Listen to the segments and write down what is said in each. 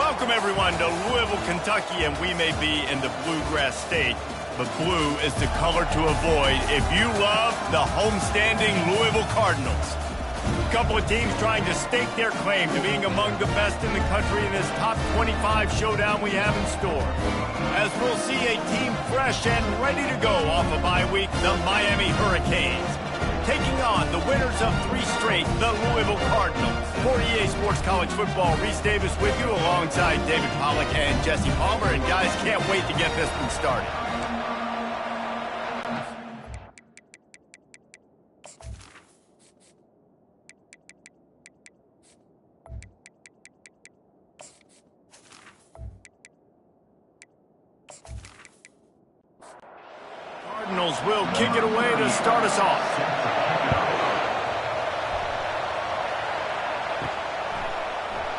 Welcome, everyone, to Louisville, Kentucky, and we may be in the Bluegrass State, but blue is the color to avoid if you love the homestanding Louisville Cardinals. A couple of teams trying to stake their claim to being among the best in the country in this top 25 showdown we have in store. As we'll see a team fresh and ready to go off a bye week, the Miami Hurricanes, taking on the winners of 3 straight, the Louisville Cardinals. For EA Sports College Football, Reese Davis with you alongside David Pollack and Jesse Palmer. And guys, can't wait to get this one started. Cardinals will kick it away to start us off.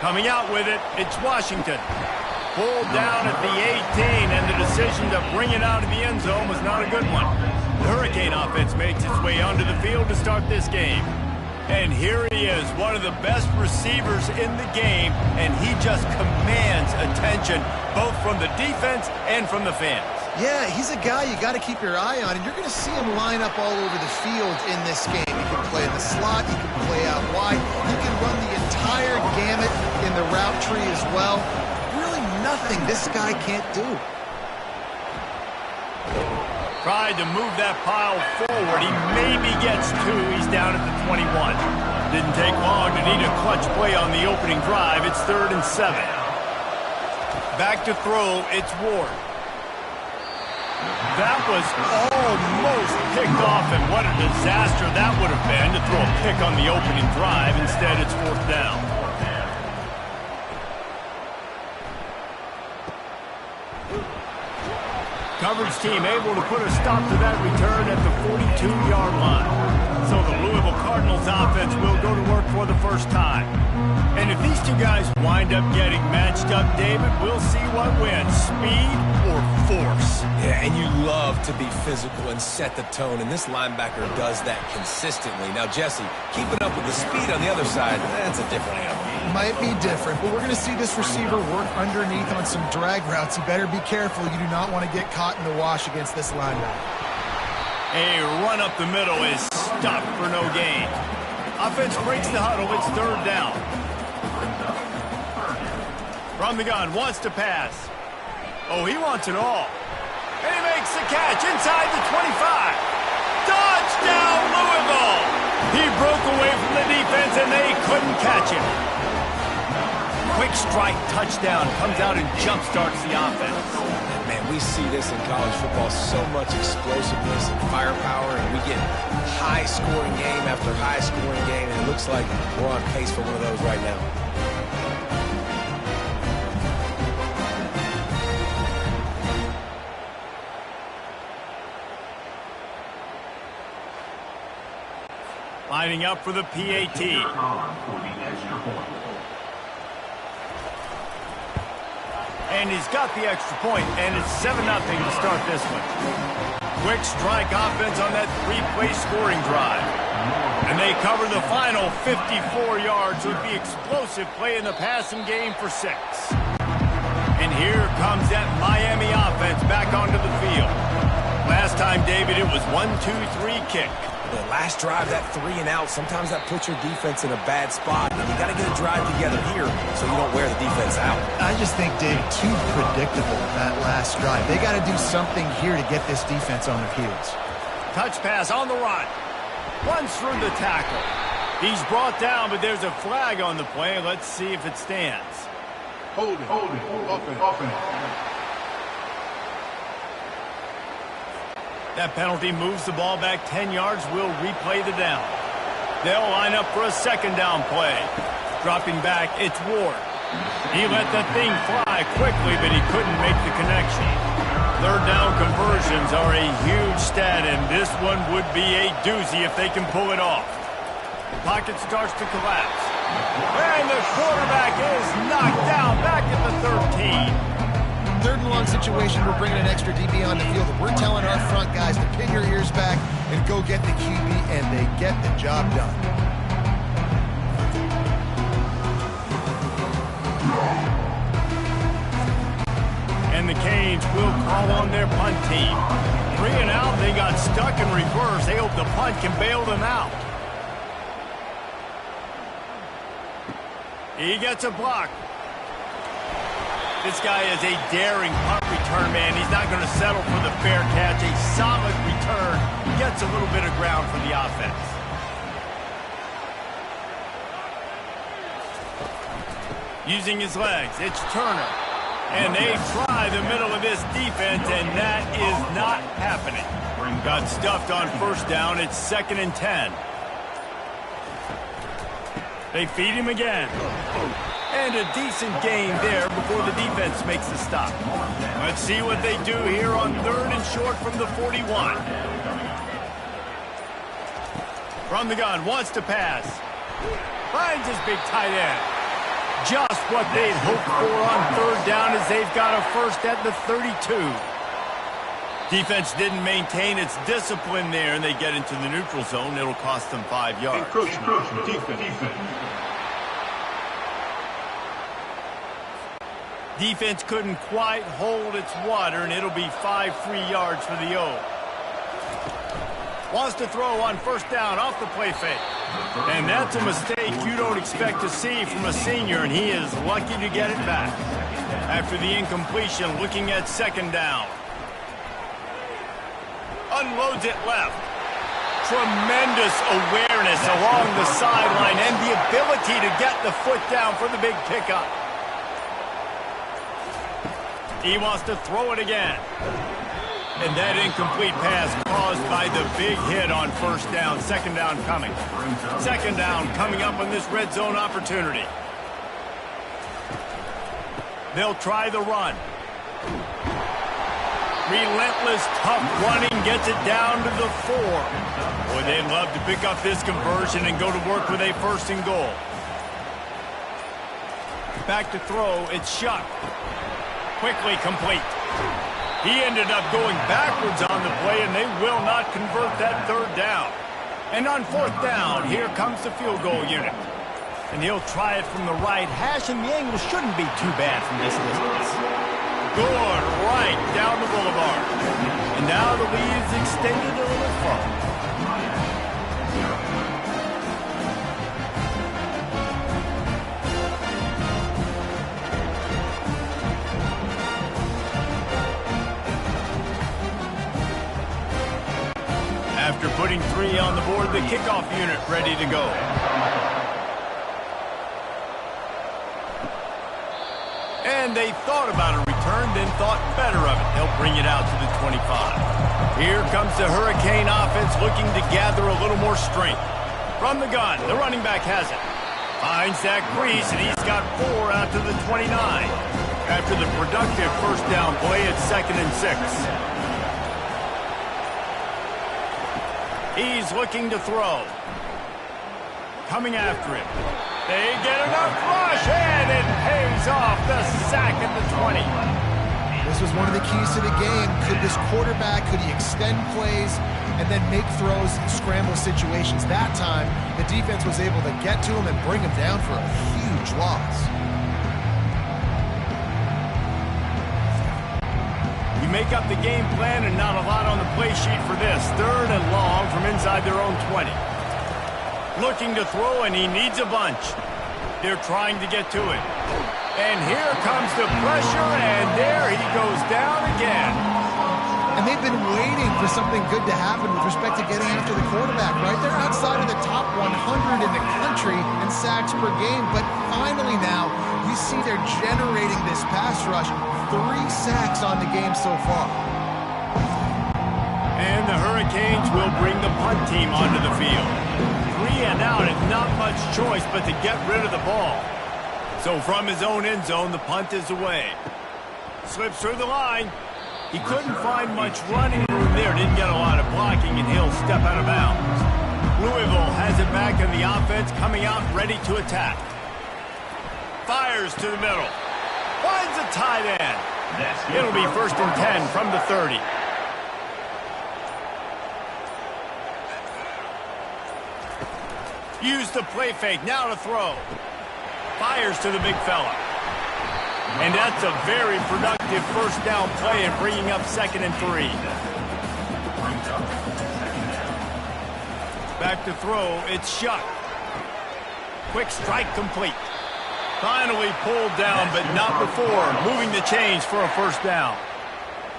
Coming out with it, it's Washington. Pulled down at the 18, and the decision to bring it out of the end zone was not a good one. The Hurricane offense makes its way onto the field to start this game. And here he is, one of the best receivers in the game, and he just commands attention both from the defense and from the fans. Yeah, he's a guy you got to keep your eye on, and you're going to see him line up all over the field in this game. He can play in the slot, he can play out wide, he can run the entire gamut in the route tree as well. Really nothing this guy can't do. Tried to move that pile forward. He maybe gets 2. He's down at the 21. Didn't take long to need a clutch play on the opening drive. It's 3rd and 7. Back to throw, it's Ward. That was almost picked off, and what a disaster that would have been to throw a pick on the opening drive. Instead, it's 4th down. Coverage team able to put a stop to that return at the 42-yard line. So the Louisville Cardinals offense will go to work for the first time. And if these two guys wind up getting matched up, David, we'll see what wins, speed or force. Yeah, and you love to be physical and set the tone, and this linebacker does that consistently. Now, Jesse, keeping up with the speed on the other side, that's a different animal. Might be different, but we're going to see this receiver work underneath on some drag routes. You better be careful. You do not want to get caught in the wash against this linebacker. A run up the middle is stopped for no gain. Offense breaks the huddle. It's 3rd down. From the gun, wants to pass. Oh, he wants it all. And he makes the catch inside the 25. Touchdown, Louisville! He broke away from the defense, and they couldn't catch him. Quick strike touchdown comes out and jump-starts the offense. Man, we see this in college football, so much explosiveness and firepower, and we get high-scoring game after high-scoring game, and it looks like we're on pace for one of those right now. Lining up for the PAT. And he's got the extra point, and it's 7-0 to start this one. Quick strike offense on that 3-play scoring drive. And they cover the final 54 yards with the explosive play in the passing game for 6. And here comes that Miami offense back onto the field. Last time, David, it was 1-2-3 kick. The last drive, that 3 and out, sometimes that puts your defense in a bad spot. And you got to get a drive together here so you don't wear the defense out. I just think, Dave, too predictable that last drive. They got to do something here to get this defense on their heels. Touch pass on the run. Runs through the tackle. He's brought down, but there's a flag on the play. Let's see if it stands. Hold it. Offense. That penalty moves the ball back 10 yards. We'll replay the down. They'll line up for a 2nd down play. Dropping back, it's Ward. He let that thing fly quickly, but he couldn't make the connection. 3rd down conversions are a huge stat, and this one would be a doozy if they can pull it off. The pocket starts to collapse. And the quarterback is knocked down back at the 13. 3rd and long situation, we're bringing an extra DB on the field. We're telling our front guys to pin your ears back and go get the QB, and they get the job done. Hurricanes will call on their punt team. 3 and out, they got stuck in reverse. They hope the punt can bail them out. He gets a block. This guy is a daring punt return man. He's not going to settle for the fair catch. A solid return. Gets a little bit of ground for the offense. Using his legs, it's Turner. And they try the middle of this defense, and that is not happening. Got stuffed on first down. It's 2nd and 10. They feed him again. And a decent gain there before the defense makes the stop. Let's see what they do here on 3rd and short from the 41. From the gun, wants to pass. Finds his big tight end. Just what they'd hoped for on 3rd down as they've got a first at the 32. Defense didn't maintain its discipline there, and they get into the neutral zone. It'll cost them 5 yards. Defense couldn't quite hold its water, and it'll be 5 free yards for the O. Wants to throw on first down off the play fake. And that's a mistake you don't expect to see from a senior, and he is lucky to get it back. After the incompletion, looking at 2nd down. Unloads it left. Tremendous awareness along the sideline and the ability to get the foot down for the big pickup. He wants to throw it again. And that incomplete pass caused by the big hit on first down. 2nd down coming. 2nd down coming up on this red zone opportunity. They'll try the run. Relentless, tough running gets it down to the 4. Boy, they'd love to pick up this conversion and go to work with a 1st and goal. Back to throw, it's Shuck. Quickly complete. He ended up going backwards on the play, and they will not convert that 3rd down. And on 4th down, here comes the field goal unit. And he'll try it from the right hash, and the angle shouldn't be too bad from this distance. Good, right down the boulevard. And now the lead is extended a little further. After putting 3 on the board, the kickoff unit ready to go. And they thought about a return, then thought better of it. They'll bring it out to the 25. Here comes the Hurricane offense looking to gather a little more strength. From the gun, the running back has it. Finds that crease, and he's got 4 out to the 29. After the productive first down play, it's 2nd and 6. He's looking to throw. Coming after him. They get enough rush, and it pays off the sack at the 20. This was one of the keys to the game. Could this quarterback, could he extend plays and then make throws in scramble situations? That time, the defense was able to get to him and bring him down for a huge loss. You make up the game plan and not a lot on the play sheet for this. 3rd and long from inside their own 20. Looking to throw, and he needs a bunch. They're trying to get to it. And here comes the pressure, and there he goes down again. And they've been waiting for something good to happen with respect to getting after the quarterback, right? They're outside of the top 100 in the country in sacks per game, but finally now, you see they're generating this pass rush. 3 sacks on the game so far. And the Hurricanes will bring the punt team onto the field. 3 and out, and not much choice but to get rid of the ball. So from his own end zone, the punt is away. Slips through the line. He couldn't find much running room there. Didn't get a lot of blocking, and he'll step out of bounds. Louisville has it back in the offense, coming out ready to attack. Fires to the middle. Finds a tight end. It'll be 1st and 10 from the 30. Use the play fake, now to throw. Fires to the big fella. And that's a very productive first down play and bringing up 2nd and 3. Back to throw, it's Shuck. Quick strike complete. Finally pulled down, but not before moving the chains for a first down.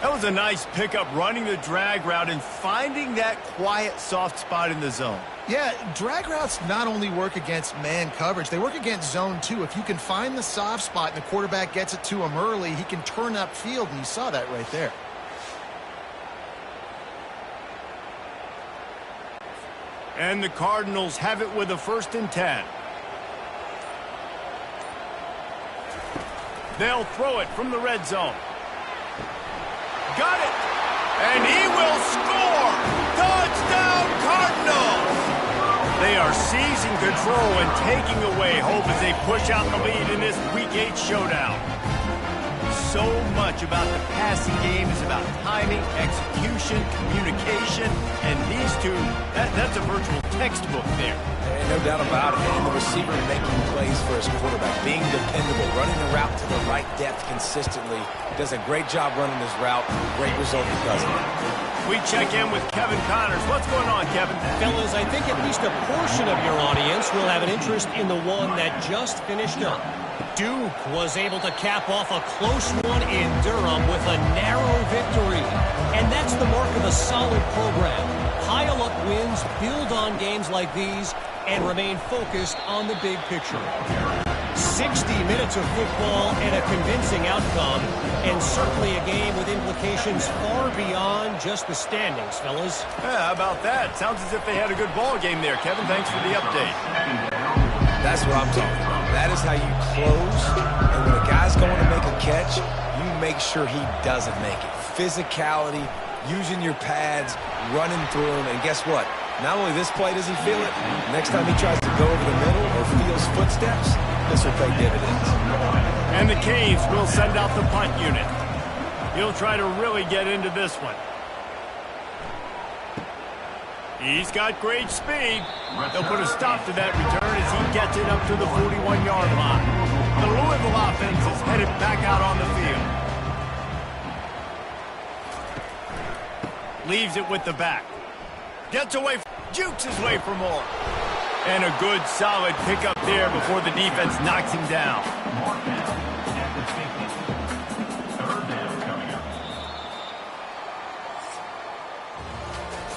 That was a nice pickup, running the drag route and finding that quiet, soft spot in the zone. Yeah, drag routes not only work against man coverage, they work against zone too. If you can find the soft spot and the quarterback gets it to him early, he can turn upfield, and you saw that right there. And the Cardinals have it with a 1st and 10. They'll throw it from the red zone. Got it! And he will score! Touchdown, Cardinals! They are seizing control and taking away hope as they push out the lead in this Week 8 showdown. So much about the passing game is about timing, execution, communication, and these two, that's a virtual textbook there. And no doubt about it. And the receiver making plays for his quarterback, being dependable, running the route to the right depth consistently. Does a great job running his route. Great result because of it. We check in with Kevin Connors. What's going on, Kevin? Fellas, I think at least a portion of your audience will have an interest in the one that just finished up. Duke was able to cap off a close one in Durham with a narrow victory. And that's the mark of a solid program. Pile up wins, build on games like these, and remain focused on the big picture. 60 minutes of football and a convincing outcome, and certainly a game with implications far beyond just the standings, fellas. Yeah, how about that? Sounds as if they had a good ball game there, Kevin. Thanks for the update. That's what I'm talking about. That is how you close, and when a guy's going to make a catch, you make sure he doesn't make it. Physicality, using your pads, running through him, and guess what? Not only this play does he feel it, next time he tries to go over the middle or feels footsteps, this will pay dividends. And the Canes will send out the punt unit. He'll try to really get into this one. He's got great speed. They'll put a stop to that return as he gets it up to the 41-yard line. The Louisville offense is headed back out on the field. Leaves it with the back. Gets away, jukes his way for more. And a good, solid pickup there before the defense knocks him down.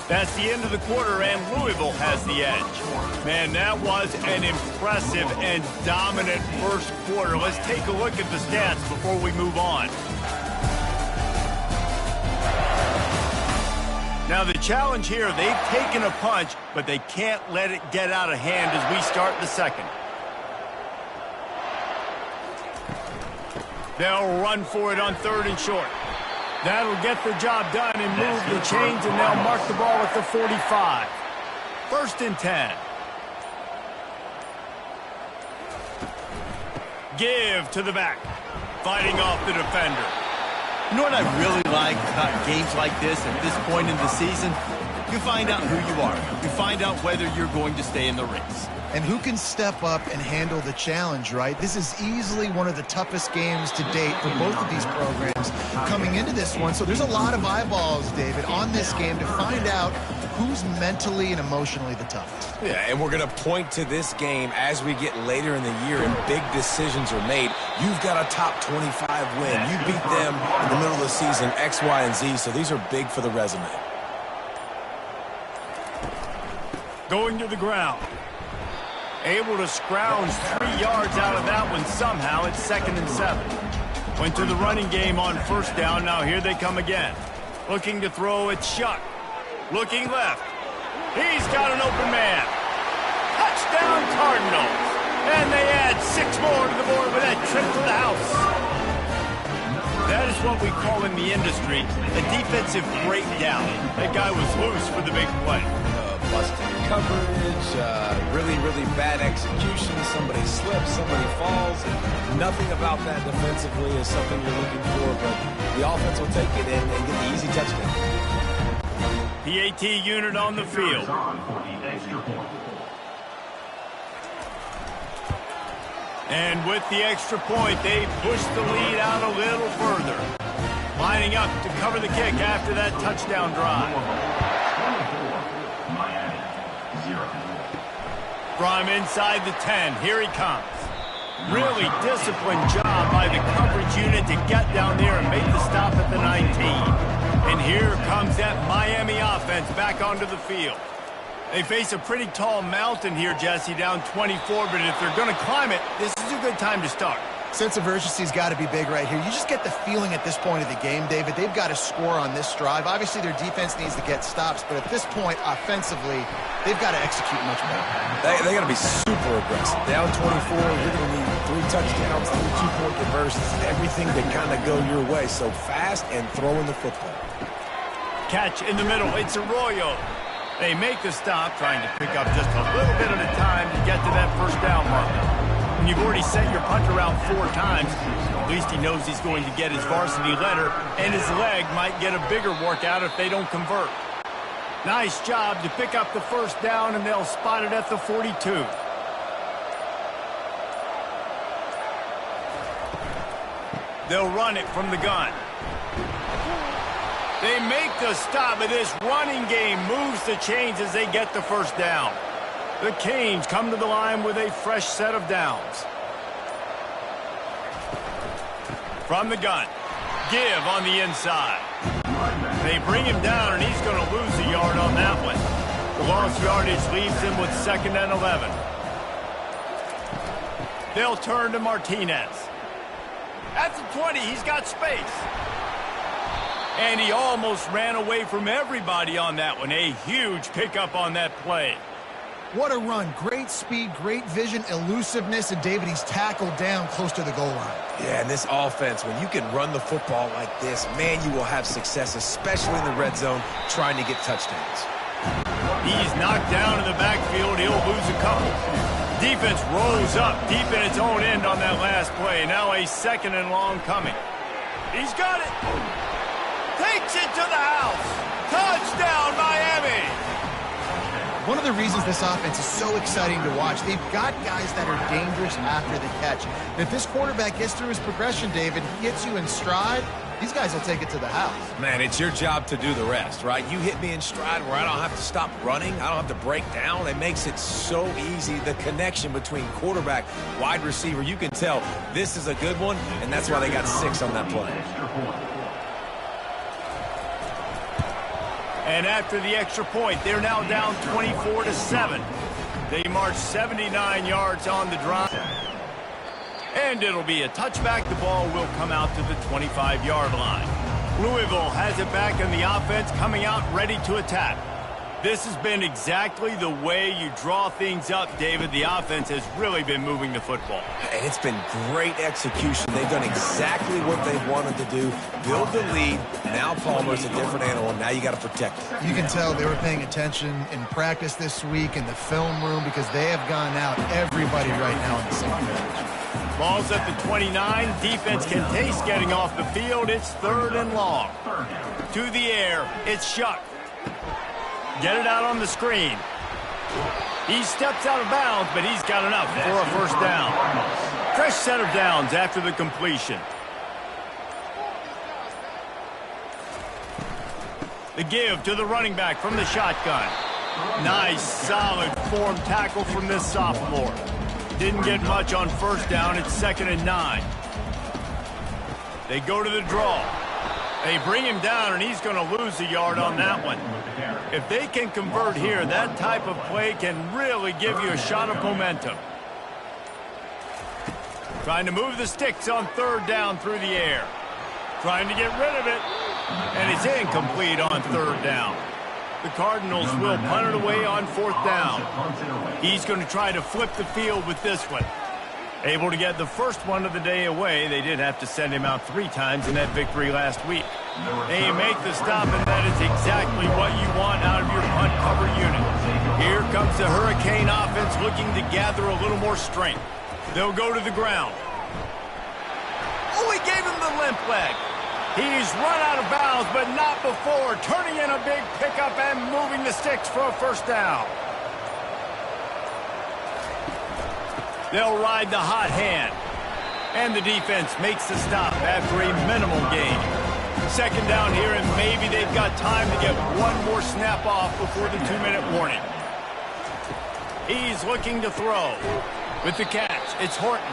That's the end of the quarter, and Louisville has the edge. Man, that was an impressive and dominant first quarter. Let's take a look at the stats before we move on. Now, the challenge here, they've taken a punch, but they can't let it get out of hand as we start the second. They'll run for it on 3rd and short. That'll get the job done and move the chains, and they'll mark the ball at the 45. 1st and 10. Give to the back. Fighting off the defender. You know what I really like about games like this at this point in the season? You find out who you are. You find out whether you're going to stay in the race. And who can step up and handle the challenge, right? This is easily one of the toughest games to date for both of these programs coming into this one. So there's a lot of eyeballs, David, on this game to find out who's mentally and emotionally the toughest. Yeah, and we're going to point to this game as we get later in the year and big decisions are made. You've got a top 25 win. You beat them in the middle of the season, X, Y, and Z, so these are big for the resume. Going to the ground. Able to scrounge 3 yards out of that one somehow. It's 2nd and 7. Went to the running game on 1st down. Now here they come again. Looking to throw, it's Shuck. Looking left. He's got an open man. Touchdown, Cardinals. And they add 6 more to the board with that trip to the house. That is what we call in the industry a defensive breakdown. That guy was loose for the big play. Busted coverage, really, really bad execution. Somebody slips, somebody falls. Nothing about that defensively is something you're looking for, but the offense will take it and get the easy touchdown. PAT unit on the field. And with the extra point, they push the lead out a little further. Lining up to cover the kick after that touchdown drive. From inside the 10, here he comes. Really disciplined job by the coverage unit to get down there and make the stop at the 19. And here comes that Miami offense back onto the field. They face a pretty tall mountain here, Jesse, down 24, but if they're going to climb it, this is a good time to start. Sense of urgency's got to be big right here. You just get the feeling at this point of the game, David, they've got to score on this drive. Obviously, their defense needs to get stops, but at this point, offensively, they've got to execute much better. They got to be super aggressive. Down 24, you're going to need 3 touchdowns, 3 two-point conversions, everything to kind of go your way. So fast and throwing the football. Catch in the middle. It's Arroyo. They make the stop, trying to pick up just a little bit at a time to get to that first down marker. When you've already sent your punter out 4 times, at least he knows he's going to get his varsity letter, and his leg might get a bigger workout if they don't convert. Nice job to pick up the first down, and they'll spot it at the 42. They'll run it from the gun. They make the stop, but this running game moves the chains as they get the first down. The Canes come to the line with a fresh set of downs. From the gun, give on the inside. They bring him down, and he's going to lose a yard on that one. The lost yardage leaves him with 2nd and 11. They'll turn to Martinez. At the 20, he's got space. And he almost ran away from everybody on that one. A huge pickup on that play. What a run. Great speed, great vision, elusiveness, and David, he's tackled down close to the goal line. Yeah, and this offense, when you can run the football like this, man, you will have success, especially in the red zone, trying to get touchdowns. He's knocked down in the backfield. He'll lose a couple. Defense rolls up deep in its own end on that last play. Now a 2nd and long coming. He's got it. Takes it to the house. Touchdown, Miami. One of the reasons this offense is so exciting to watch, they've got guys that are dangerous after the catch. And if this quarterback gets through his progression, David, gets you in stride, these guys will take it to the house. Man, it's your job to do the rest, right? You hit me in stride where I don't have to stop running. I don't have to break down. It makes it so easy. The connection between quarterback, wide receiver, you can tell this is a good one, and that's why they got 6 on that play. And after the extra point, they're now down 24-7. They march 79 yards on the drive. And it'll be a touchback. The ball will come out to the 25-yard line. Louisville has it back in the offense, coming out ready to attack. This has been exactly the way you draw things up, David. The offense has really been moving the football. And it's been great execution. They've done exactly what they've wanted to do. Build the lead. Now Palmer's a different animal. Now you got to protect it. You can tell they were paying attention in practice this week in the film room because they have gone out everybody right now on the same page. Ball's at the 29. Defense can taste getting off the field. It's 3rd and long. To the air. It's Shuck. Get it out on the screen. He steps out of bounds, but he's got enough for a first down. Fresh set of downs after the completion. The give to the running back from the shotgun. Nice, solid form tackle from this sophomore. Didn't get much on first down. It's 2nd and 9. They go to the draw. They bring him down, and he's going to lose a yard on that one. If they can convert here, that type of play can really give you a shot of momentum. Trying to move the sticks on 3rd down through the air. Trying to get rid of it, and it's incomplete on 3rd down. The Cardinals will punt it away on 4th down. He's going to try to flip the field with this one. Able to get the first one of the day away. They did have to send him out 3 times in that victory last week. They make the stop, and that is exactly what you want out of your punt cover unit. Here comes the Hurricane offense looking to gather a little more strength. They'll go to the ground. Oh, he gave him the limp leg. He's run out of bounds, but not before turning in a big pickup and moving the sticks for a first down. They'll ride the hot hand. And the defense makes the stop after a minimal gain. Second down here, and maybe they've got time to get one more snap off before the 2-minute warning. He's looking to throw. With the catch, it's Horton.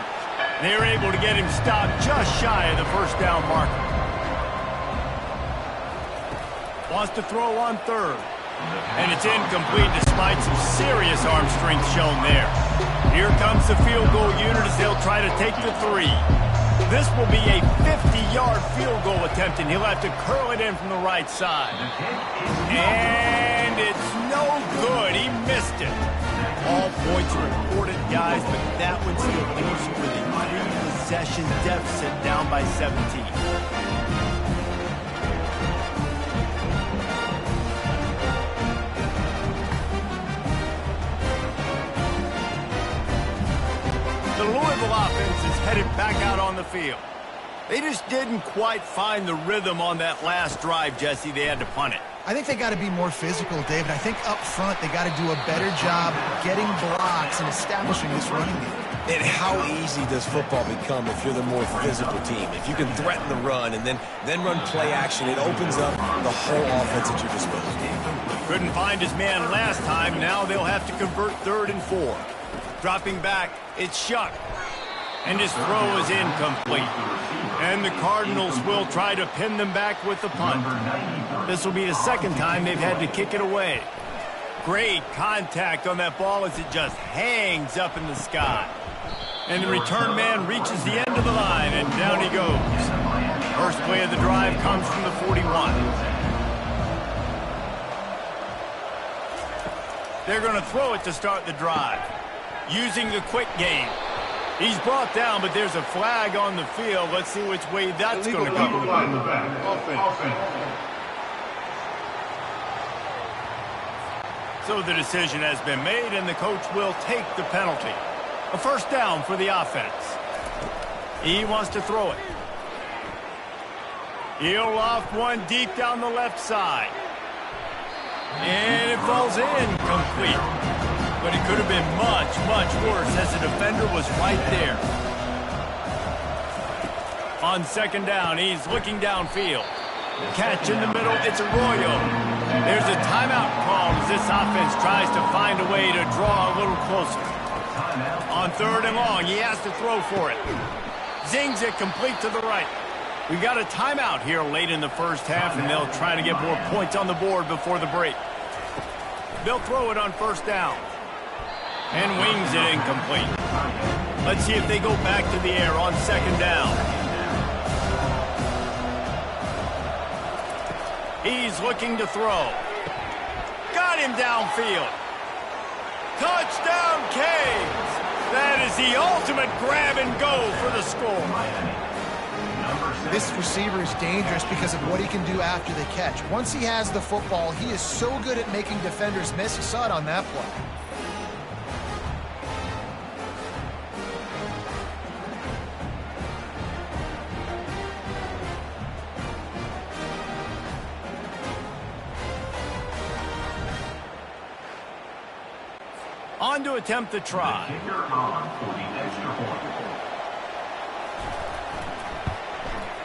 They're able to get him stopped just shy of the first down marker. Wants to throw on third. And it's incomplete despite some serious arm strength shown there. Here comes the field goal unit as they'll try to take the 3. This will be a 50-yard field goal attempt, and he'll have to curl it in from the right side. And it's no good. He missed it. All points are important, guys, but that one still leaves you with a 3-possession deficit down by 17. The Louisville offense is headed back out on the field. They just didn't quite find the rhythm on that last drive, Jesse. They had to punt it. I think they got to be more physical, David. I think up front they got to do a better job getting blocks and establishing this running game. And how easy does football become if you're the more physical team? If you can threaten the run and then run play action, it opens up the whole offense at your disposal. Couldn't find his man last time. Now they'll have to convert 3rd and 4. Dropping back, it's Shuck. And his throw is incomplete. And the Cardinals will try to pin them back with the punt. This will be the second time they've had to kick it away. Great contact on that ball as it just hangs up in the sky. And the return man reaches the end of the line, and down he goes. First play of the drive comes from the 41. They're going to throw it to start the drive. Using the quick game. He's brought down, but there's a flag on the field. Let's see which way that's going to go. So the decision has been made, and the coach will take the penalty. A first down for the offense. He wants to throw it. He'll loft one deep down the left side. And it falls in complete. But it could have been much, much worse as the defender was right there. On second down, he's looking downfield. Catch in the middle, it's Arroyo. There's a timeout called as this offense tries to find a way to draw a little closer. On 3rd and long, he has to throw for it. Zings it complete to the right. We got a timeout here late in the first half, and they'll try to get more points on the board before the break. They'll throw it on first down. And wings it incomplete. Let's see if they go back to the air on second down. He's looking to throw. Got him downfield. Touchdown, Canes! That is the ultimate grab and go for the score. This receiver is dangerous because of what he can do after the catch. Once he has the football, he is so good at making defenders miss. You saw it on that play. On to attempt the try.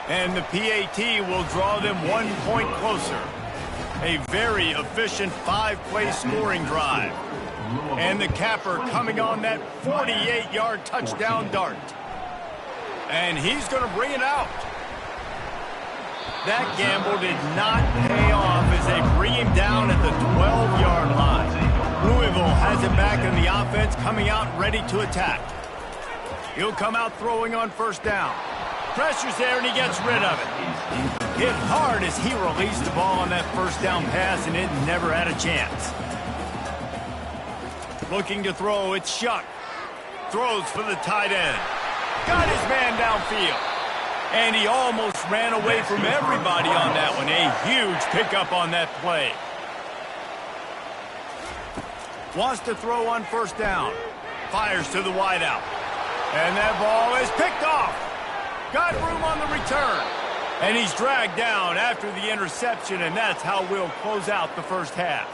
And the PAT will draw them 1 point closer. A very efficient 5-play scoring drive. And the capper coming on that 48-yard touchdown dart. And he's going to bring it out. That gamble did not pay off as they bring him down at the 12-yard line. Louisville has it back in the offense, coming out ready to attack. He'll come out throwing on first down. Pressure's there, and he gets rid of it. Hit hard as he released the ball on that first down pass, and it never had a chance. Looking to throw, it's Shuck. Throws for the tight end. Got his man downfield. And he almost ran away from everybody on that one. A huge pickup on that play. Wants to throw on first down. Fires to the wideout. And that ball is picked off. Got room on the return. And he's dragged down after the interception, and that's how we'll close out the first half.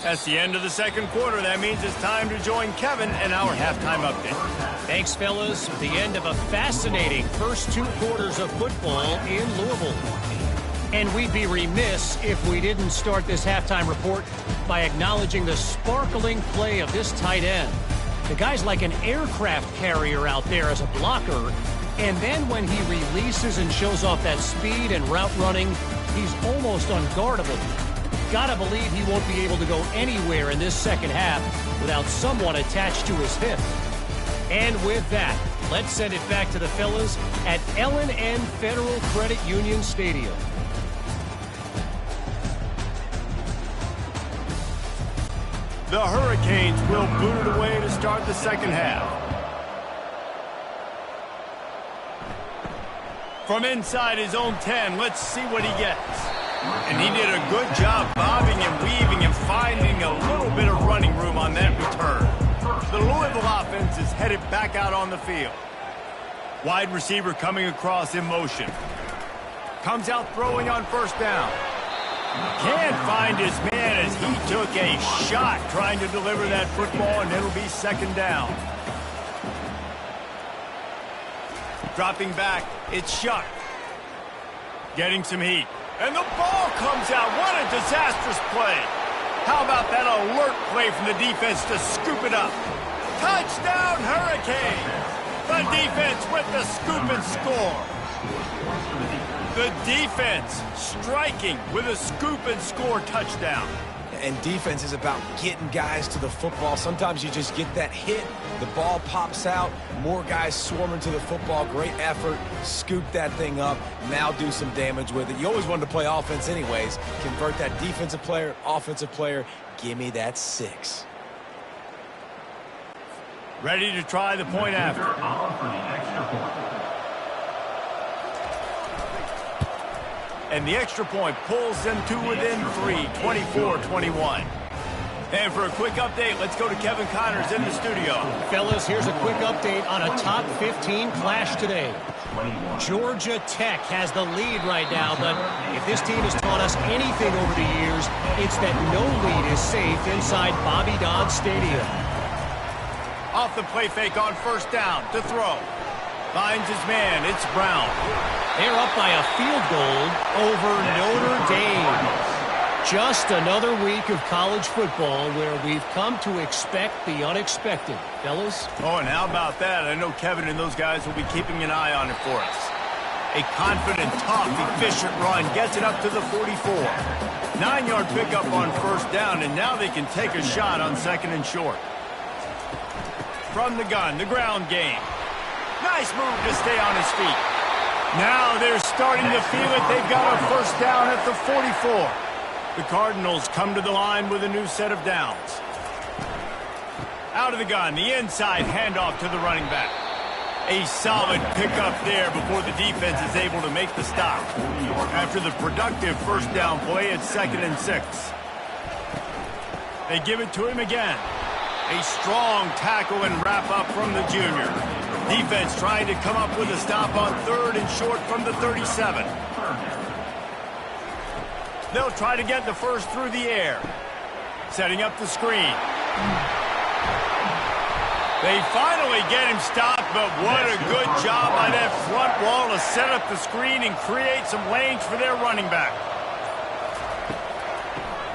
That's the end of the second quarter. That means it's time to join Kevin in our halftime update. Thanks, fellas. The end of a fascinating first 2 quarters of football in Louisville. And we'd be remiss if we didn't start this halftime report by acknowledging the sparkling play of this tight end. The guy's like an aircraft carrier out there as a blocker. And then when he releases and shows off that speed and route running, he's almost unguardable. Gotta believe he won't be able to go anywhere in this second half without someone attached to his hip. And with that, let's send it back to the fellas at L&N Federal Credit Union Stadium. The Hurricanes will boot it away to start the second half. From inside his own 10, let's see what he gets. And he did a good job bobbing and weaving and finding a little bit of running room on that return. The Louisville offense is headed back out on the field. Wide receiver coming across in motion. Comes out throwing on first down. Can't find his man as he took a shot trying to deliver that football, and it'll be second down. Dropping back, it's Shuck. Getting some heat. And the ball comes out. What a disastrous play. How about that alert play from the defense to scoop it up? Touchdown, Hurricanes! The defense with the scoop and score. The defense striking with a scoop and score touchdown. And defense is about getting guys to the football. Sometimes you just get that hit, the ball pops out, more guys swarming to the football. Great effort, scoop that thing up, now do some damage with it. You always wanted to play offense anyways. Convert that defensive player, offensive player, give me that 6. Ready to try the point after. And the extra point pulls them to within 3, 24-21. And for a quick update, let's go to Kevin Connors in the studio. Fellas, here's a quick update on a top 15 clash today. Georgia Tech has the lead right now, but if this team has taught us anything over the years, it's that no lead is safe inside Bobby Dodd Stadium. Off the play fake on first down to throw. Finds his man, it's Brown. They're up by a field goal over Notre Dame. Just another week of college football where we've come to expect the unexpected. Fellas? Oh, and how about that? I know Kevin and those guys will be keeping an eye on it for us. A confident, tough, efficient run gets it up to the 44. 9-yard pickup on first down, and now they can take a shot on second and short. From the gun, the ground game. Nice move to stay on his feet. Now they're starting to feel it. They've got a first down at the 44. The Cardinals come to the line with a new set of downs. Out of the gun, the inside handoff to the running back. A solid pickup there before the defense is able to make the stop. After the productive first down play, it's 2nd and 6. They give it to him again. A strong tackle and wrap up from the junior. Defense trying to come up with a stop on 3rd and short from the 37. They'll try to get the first through the air. Setting up the screen. They finally get him stopped, but what a good job by that front wall to set up the screen and create some lanes for their running back.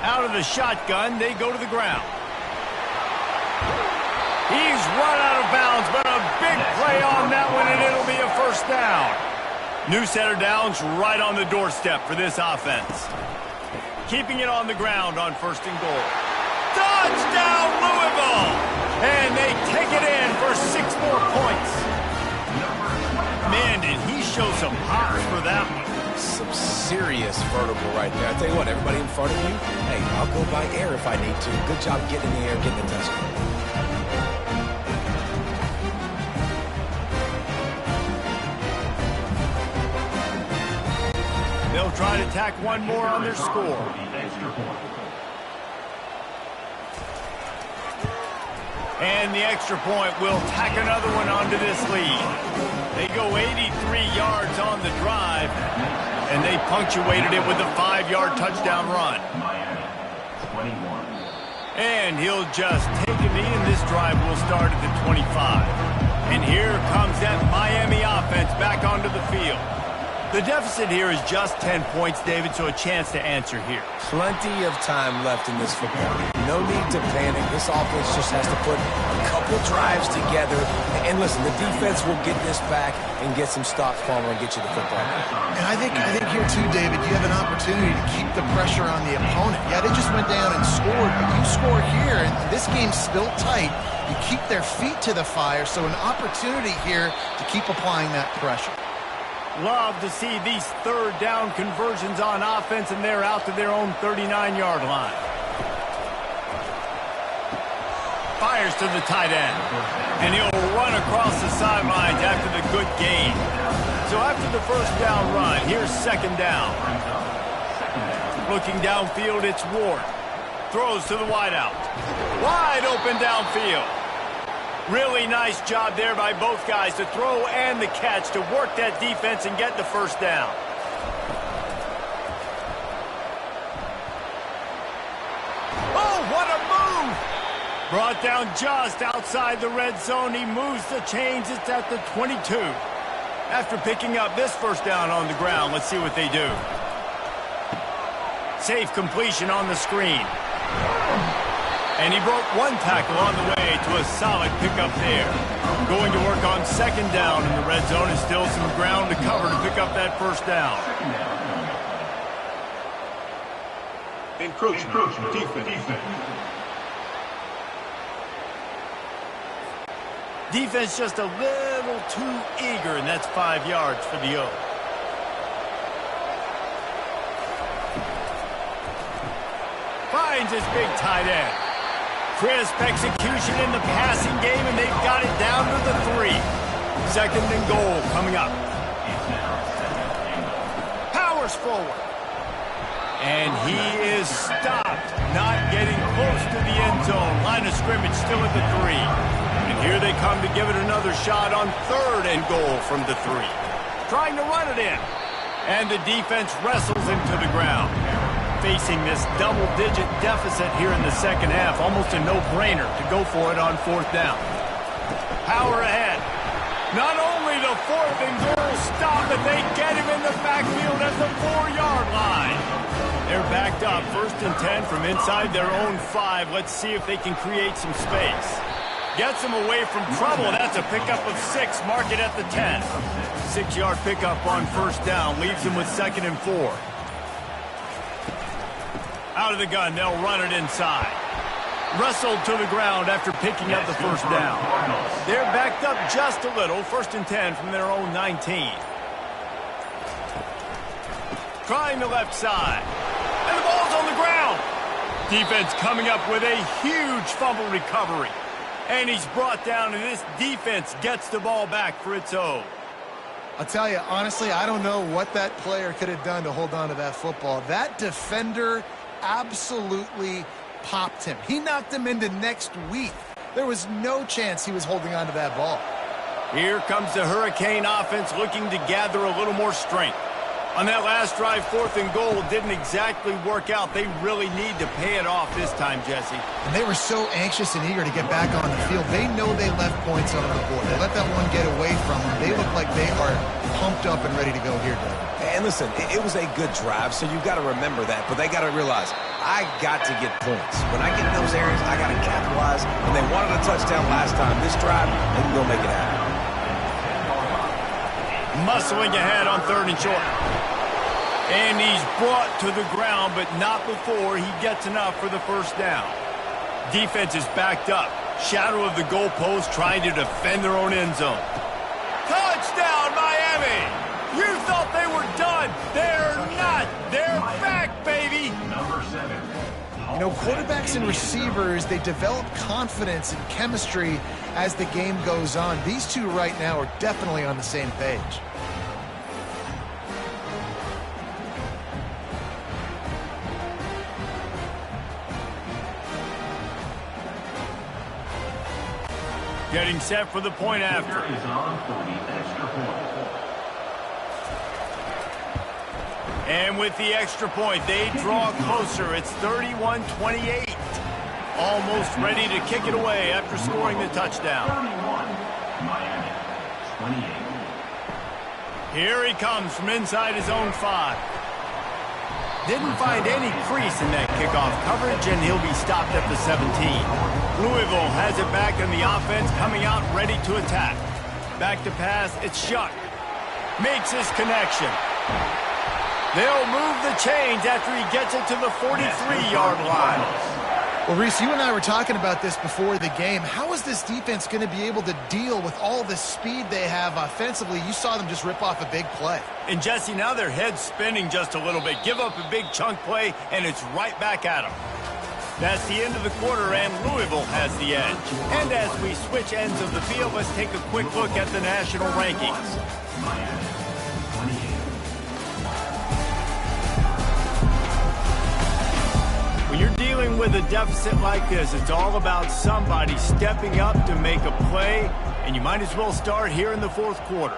Out of the shotgun, they go to the ground. He's run out of bounds, but a big play on that one, and it'll be a first down. New set of downs right on the doorstep for this offense. Keeping it on the ground on 1st and goal. Touchdown, Louisville! And they take it in for 6 more points. Man, did he show some hops for that one. Some serious vertical right there. I tell you what, everybody in front of you, hey, I'll go by air if I need to. Good job getting in the air, getting the touchdown. They'll try to tack one more on their score. And the extra point will tack another one onto this lead. They go 83 yards on the drive, and they punctuated it with a 5-yard touchdown run. And he'll just take a knee, and this drive will start at the 25. And here comes that Miami offense back onto the field. The deficit here is just 10 points, David, so a chance to answer here. Plenty of time left in this football game. No need to panic. This offense just has to put a couple drives together. And listen, the defense will get this back and get some stops, Palmer, and get you the football. And I think here too, David, you have an opportunity to keep the pressure on the opponent. Yeah, they just went down and scored, but you score here, and this game's still tight. You keep their feet to the fire, so an opportunity here to keep applying that pressure. Love to see these third down conversions on offense, and they're out to their own 39-yard line. Fires to the tight end, and he'll run across the sidelines after the good gain. So after the first down run, here's second down. Looking downfield, it's Ward. Throws to the wideout. Wide open downfield. Really nice job there by both guys to throw and the catch to work that defense and get the first down. Oh, what a move! Brought down just outside the red zone. He moves the chains. It's at the 22. After picking up this first down on the ground, let's see what they do. Safe completion on the screen. And he broke one tackle on the way to a solid pickup there. Going to work on second down in the red zone, and still some ground to cover to pick up that first down. Encroachment. Defense. Defense just a little too eager, and that's 5 yards for the O. Finds his big tight end. Crisp execution in the passing game, and they've got it down to the 3. Second and goal coming up. Powers forward. And he is stopped, not getting close to the end zone. Line of scrimmage still at the 3. And here they come to give it another shot on third and goal from the 3. Trying to run it in. And the defense wrestles him to the ground. Facing this double-digit deficit here in the second half, almost a no-brainer to go for it on fourth down. Power ahead. Not only the fourth and goal stop, but they get him in the backfield at the 4-yard line. They're backed up, 1st and 10 from inside their own 5. Let's see if they can create some space. Gets him away from trouble. That's a pickup of 6. Mark it at the 10. 6-yard pickup on first down. Leaves him with 2nd and 4. Out of the gun, they'll run it inside. Wrestled to the ground after picking up the first down. They're backed up just a little. 1st and 10 from their own 19. Trying the left side. And the ball's on the ground. Defense coming up with a huge fumble recovery. And he's brought down, and this defense gets the ball back for its own. I'll tell you, honestly, I don't know what that player could have done to hold on to that football. That defender absolutely popped him. He knocked him into next week. There was no chance he was holding on to that ball. Here comes the Hurricane offense looking to gather a little more strength. On that last drive, 4th and goal didn't exactly work out. They really need to pay it off this time, Jesse. And they were so anxious and eager to get back on the field. They know they left points on the board. They let that one get away from them. They look like they are pumped up and ready to go here, Dave. And listen, it was a good drive, so you've got to remember that. But they got to realize, I got to get points. When I get in those areas, I got to capitalize. And they wanted a touchdown last time. This drive, they can go make it happen. Muscling ahead on 3rd and short. And he's brought to the ground, but not before he gets enough for the first down. Defense is backed up. Shadow of the goalpost, trying to defend their own end zone. Touchdown, Miami! You thought they were done. They're not. They're back, baby. You know, quarterbacks and receivers, they develop confidence and chemistry as the game goes on. These two right now are definitely on the same page. Getting set for the point after. And with the extra point, they draw closer. It's 31-28. almost ready to kick it away after scoring the touchdown. Here he comes from inside his own 5. Didn't find any crease in that kickoff coverage, and he'll be stopped at the 17. Louisville has it back in the offense, coming out ready to attack. Back to pass, it's Shuck. Makes his connection. They'll move the chains after he gets it to the 43-yard line. Well, Reese, you and I were talking about this before the game. How is this defense going to be able to deal with all the speed they have offensively? You saw them just rip off a big play. And, Jesse, now their head's spinning just a little bit. Give up a big chunk play, and it's right back at them. That's the end of the quarter, and Louisville has the edge. And as we switch ends of the field, let's take a quick look at the national rankings. When you're dealing with a deficit like this, it's all about somebody stepping up to make a play, and you might as well start here in the fourth quarter.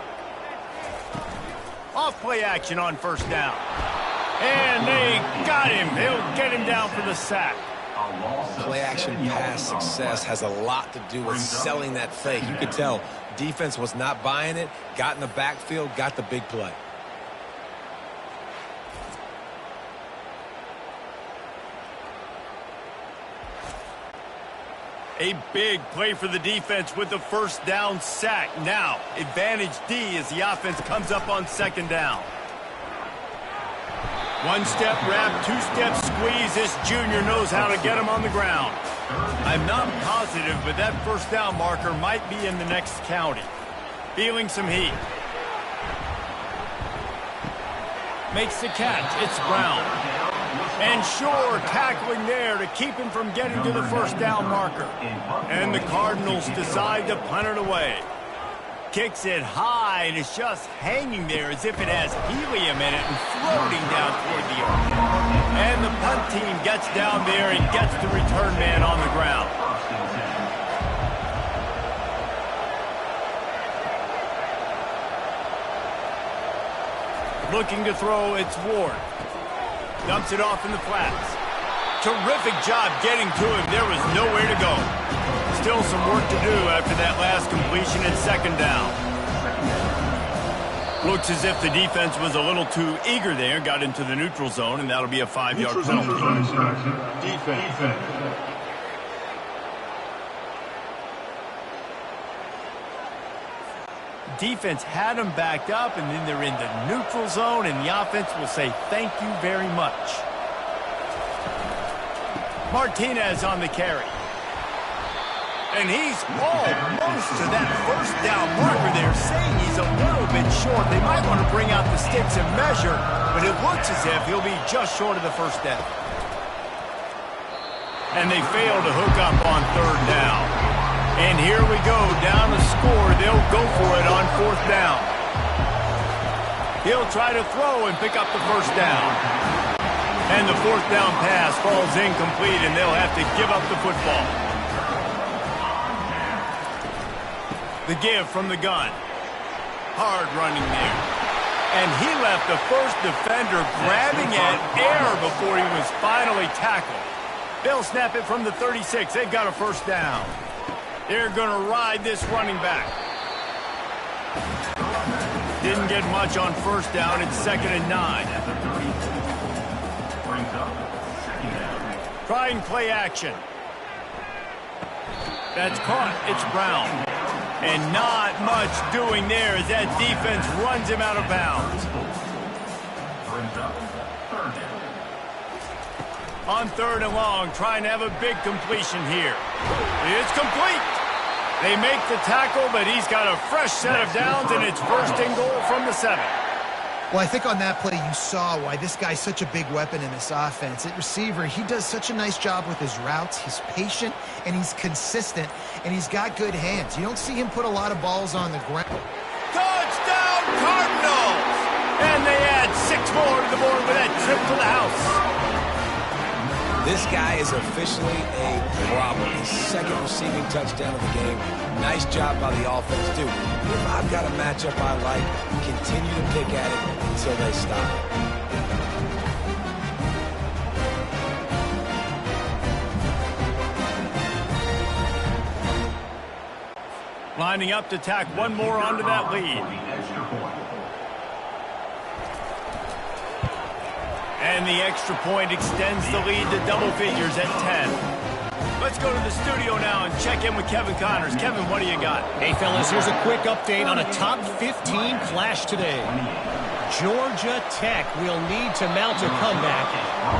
Off play action on first down. And they got him. They'll get him down for the sack. Play action pass success has a lot to do with selling that fake. You could tell defense was not buying it, got in the backfield, got the big play. A big play for the defense with the first down sack. Now, advantage D as the offense comes up on second down. One-step wrap, two-step squeeze. This junior knows how to get him on the ground. I'm not positive, but that first down marker might be in the next county. Feeling some heat. Makes the catch. It's Brown. And Shore tackling there to keep him from getting to the first down marker. And the Cardinals decide to punt it away. Kicks it high, and it's just hanging there as if it has helium in it and floating down toward the arc. And the punt team gets down there and gets the return man on the ground. Looking to throw, it's Ward. Dumps it off in the flats. Terrific job getting to him. There was nowhere to go. Still some work to do after that last completion and second down. Looks as if the defense was a little too eager there. Got into the neutral zone, and that'll be a 5-yard penalty. Defense. Defense had them backed up, and then they're in the neutral zone, and the offense will say thank you very much. Martinez on the carry. And he's almost to that first down marker there, saying he's a little bit short. They might want to bring out the sticks and measure, but it looks as if he'll be just short of the first down. And they fail to hook up on third down. And here we go, down to score. They'll go for it on fourth down. He'll try to throw and pick up the first down. And the fourth down pass falls incomplete, and they'll have to give up the football. The give from the gun. Hard running there. And he left the first defender grabbing at air before he was finally tackled. They'll snap it from the 36. They've got a first down. They're going to ride this running back. Didn't get much on first down. It's 2nd and 9. Trying play action. That's caught. It's Brown. And not much doing there as that defense runs him out of bounds. On third and long, trying to have a big completion here. It's complete. They make the tackle, but he's got a fresh set of downs, and it's first and goal from the 7. Well, I think on that play you saw why this guy's such a big weapon in this offense. At receiver, he does such a nice job with his routes. He's patient, and he's consistent, and he's got good hands. You don't see him put a lot of balls on the ground. Touchdown, Cardinals! And they add 6 more to the board with that trip to the house. This guy is officially a problem. His 2nd receiving touchdown of the game. Nice job by the offense, too. If I've got a matchup I like, continue to pick at it until they stop it. Lining up to tack one more onto that lead. And the extra point extends the lead to double figures at 10. Let's go to the studio now and check in with Kevin Connors. Kevin, what do you got? Hey, fellas, here's a quick update on a top 15 flash today. Georgia Tech will need to mount a comeback,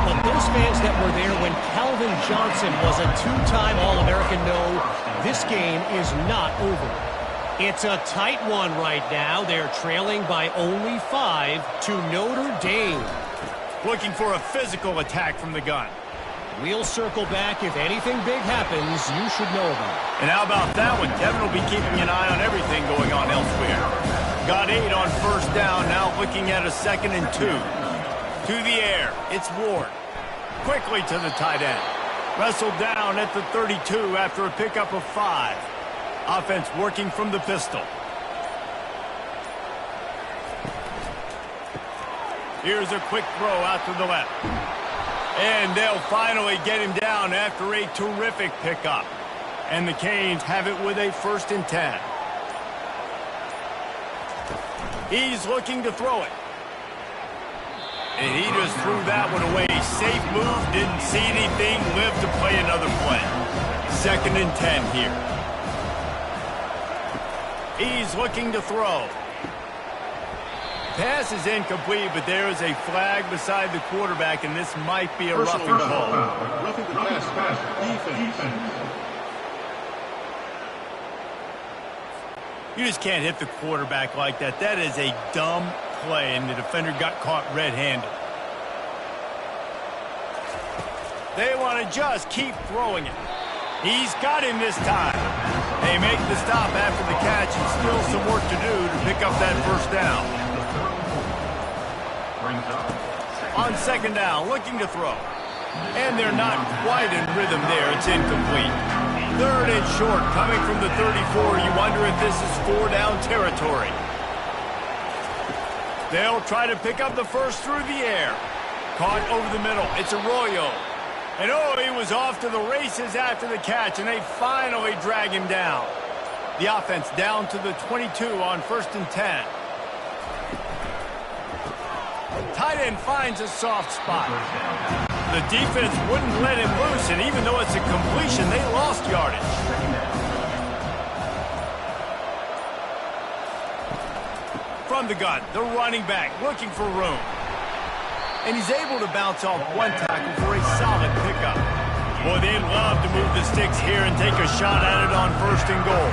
but those fans that were there when Calvin Johnson was a two-time All-American know this game is not over. It's a tight one right now. They're trailing by only 5 to Notre Dame. Looking for a physical attack from the gun. We'll circle back if anything big happens you should know about. And how about that one? Kevin will be keeping an eye on everything going on elsewhere. Got 8 on first down, now looking at a 2nd and 2. To the air, it's Ward. Quickly to the tight end. Wrestled down at the 32 after a pickup of 5. Offense working from the pistol. Here's a quick throw out to the left. And they'll finally get him down after a terrific pickup. And the Canes have it with a 1st and 10. He's looking to throw it. And he just threw that one away. Safe move, didn't see anything, lived to play another play. 2nd and 10 here. He's looking to throw. Pass is incomplete, but there is a flag beside the quarterback, and this might be a roughing call. Roughing the pass. Defense. You just can't hit the quarterback like that. That is a dumb play, and the defender got caught red-handed. They want to just keep throwing it. He's got him this time. They make the stop after the catch, and still some work to do to pick up that 1st down. On 2nd down, looking to throw. And they're not quite in rhythm there. It's incomplete. 3rd and short, coming from the 34. You wonder if this is 4-down territory. They'll try to pick up the 1st through the air. Caught over the middle. It's Arroyo. And oh, he was off to the races after the catch, and they finally drag him down. The offense down to the 22 on 1st and 10. Tight end finds a soft spot. The defense wouldn't let him loose, and even though it's a completion, they lost yardage. From the gun, the running back looking for room. And he's able to bounce off one tackle for a solid pickup. Boy, they'd love to move the sticks here and take a shot at it on 1st and goal.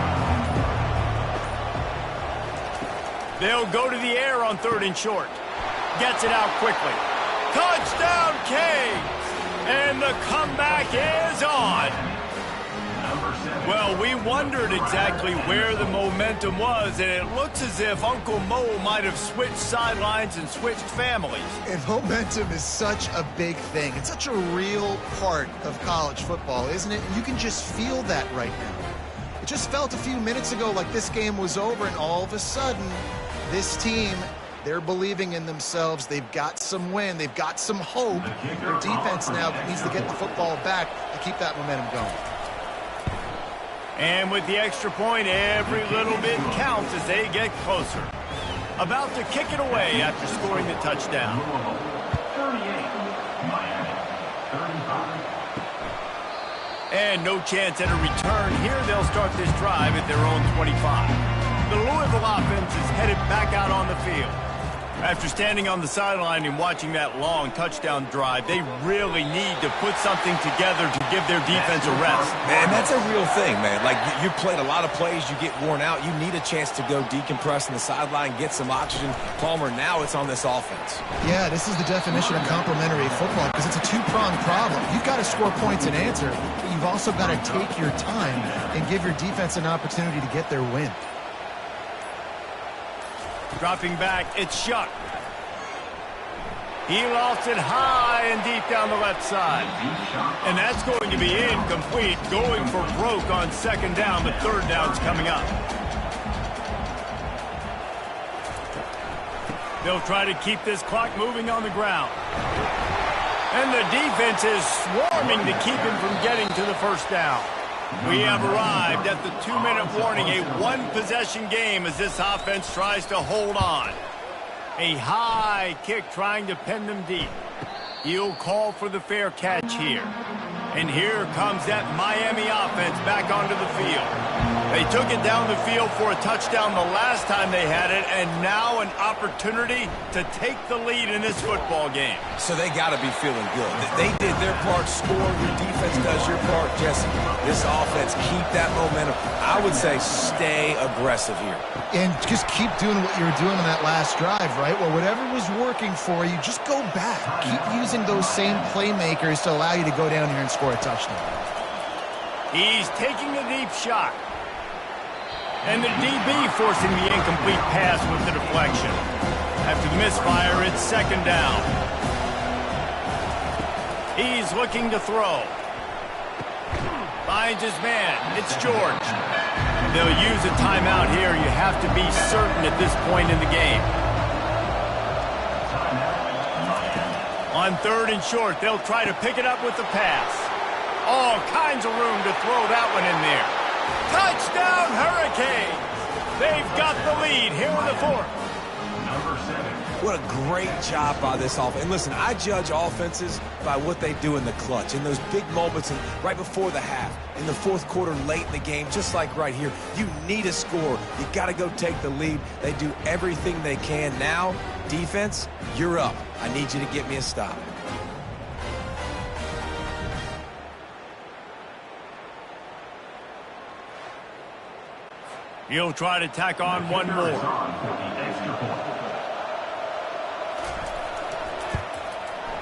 They'll go to the air on 3rd and short. Gets it out quickly. Touchdown, Canes! And the comeback is on. Well, we wondered exactly where the momentum was, and it looks as if Uncle Mo might have switched sidelines and switched families. And momentum is such a big thing. It's such a real part of college football, isn't it? And you can just feel that right now. It just felt a few minutes ago like this game was over, and all of a sudden, this team, they're believing in themselves. They've got some wind. They've got some hope. Their defense now needs to get the football back to keep that momentum going. And with the extra point, every little bit counts as they get closer. About to kick it away after scoring the touchdown. 38, Miami, 35. And no chance at a return here. They'll start this drive at their own 25. The Louisville offense is headed back out on the field. After standing on the sideline and watching that long touchdown drive, they really need to put something together to give their defense a rest. Man, that's a real thing, man. Like, you played a lot of plays, you get worn out. You need a chance to go decompress on the sideline, get some oxygen. Palmer, now it's on this offense. Yeah, this is the definition of complementary football because it's a two-pronged problem. You've got to score points and answer, but you've also got to take your time and give your defense an opportunity to get their win. Dropping back, it's Shuck. He lost it high and deep down the left side. And that's going to be incomplete. Going for broke on 2nd down, but 3rd down's coming up. They'll try to keep this clock moving on the ground. And the defense is swarming to keep him from getting to the 1st down. We have arrived at the 2-minute warning, a one-possession game as this offense tries to hold on. A high kick trying to pin them deep. He'll call for the fair catch here. And here comes that Miami offense back onto the field. They took it down the field for a touchdown the last time they had it, and now an opportunity to take the lead in this football game. So they got to be feeling good. They did their part, score. Your defense does your part, Jesse. This offense, keep that momentum. I would say stay aggressive here. And just keep doing what you were doing in that last drive, right? Well, whatever was working for you, just go back. Keep using those same playmakers to allow you to go down here and score a touchdown. He's taking a deep shot. And the DB forcing the incomplete pass with the deflection. After the misfire, it's second down. He's looking to throw. Finds his man. It's George. They'll use a timeout here. You have to be certain at this point in the game. On 3rd and short, they'll try to pick it up with the pass. All kinds of room to throw that one in there. Touchdown, Hurricanes! They've got the lead here in the 4th. Number 7. What a great job by this offense. And listen, I judge offenses by what they do in the clutch, in those big moments and right before the half, in the 4th quarter, late in the game, just like right here. You need a score. You got to go take the lead. They do everything they can. Now, defense, you're up. I need you to get me a stop. He'll try to tack on one more.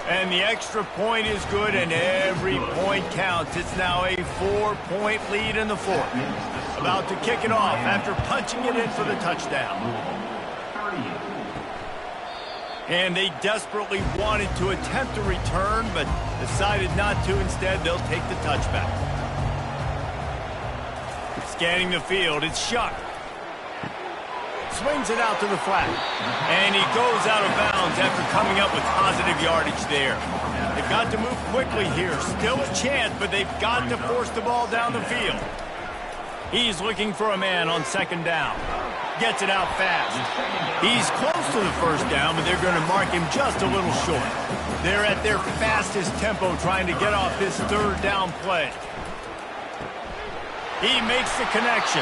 And the extra point is good, and every point counts. It's now a 4-point lead in the 4th. About to kick it off after punching it in for the touchdown. And they desperately wanted to attempt a return, but decided not to. Instead, they'll take the touchback. Scanning the field, it's Shuck. Swings it out to the flat. And he goes out of bounds after coming up with positive yardage there. They've got to move quickly here. Still a chance, but they've got to force the ball down the field. He's looking for a man on 2nd down. Gets it out fast. He's close to the 1st down, but they're going to mark him just a little short. They're at their fastest tempo trying to get off this 3rd down play. He makes the connection.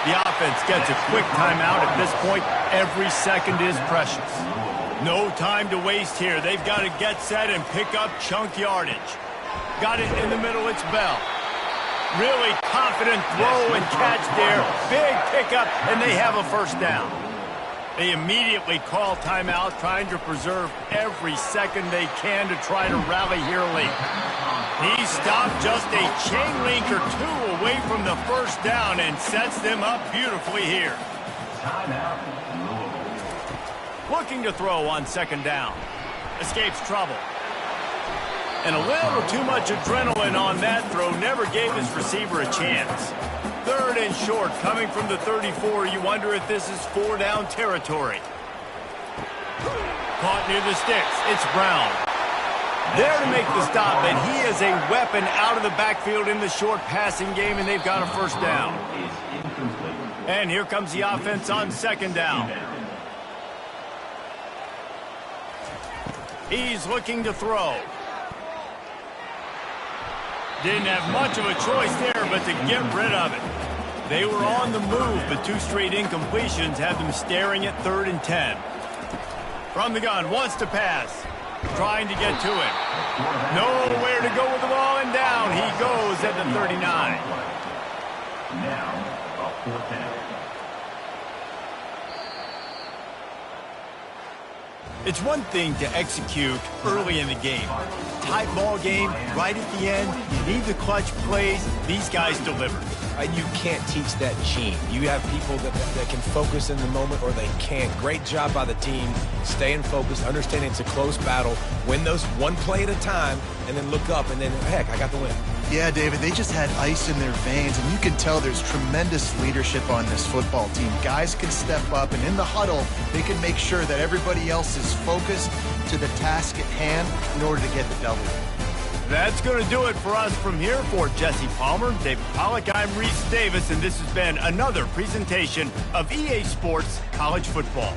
The offense gets a quick timeout. At this point, every second is precious. No time to waste here. They've got to get set and pick up chunk yardage. Got it in the middle. It's Bell. Really confident throw and catch there. Big pickup, and they have a 1st down. They immediately call timeout, trying to preserve every second they can to try to rally here late. He stopped just a chain link or 2 away from the 1st down and sets them up beautifully here. Looking to throw on 2nd down. Escapes trouble. And a little too much adrenaline on that throw. Never gave his receiver a chance. 3rd and short, coming from the 34. You wonder if this is 4-down territory. Caught near the sticks. It's Brown. There to make the stop, and he is a weapon out of the backfield in the short passing game, and they've got a 1st down. And here comes the offense on 2nd down. He's looking to throw. Didn't have much of a choice there, but to get rid of it. They were on the move, but 2 straight incompletions had them staring at 3rd and 10. From the gun, wants to pass. Trying to get to it. Nowhere to go with the ball, and down he goes at the 39. Now, a 4th down. It's one thing to execute early in the game. Tight ball game, right at the end, you need the clutch plays. These guys deliver. And you can't teach that gene. You have people that can focus in the moment, or they can't. Great job by the team, staying focused, understanding it's a close battle, win those 1 play at a time, and then look up, and then, heck, I got the win. Yeah, David, they just had ice in their veins, and you can tell there's tremendous leadership on this football team. Guys can step up, and in the huddle, they can make sure that everybody else is focused to the task at hand in order to get the W. That's going to do it for us from here. For Jesse Palmer, David Pollack, I'm Reese Davis, and this has been another presentation of EA Sports College Football.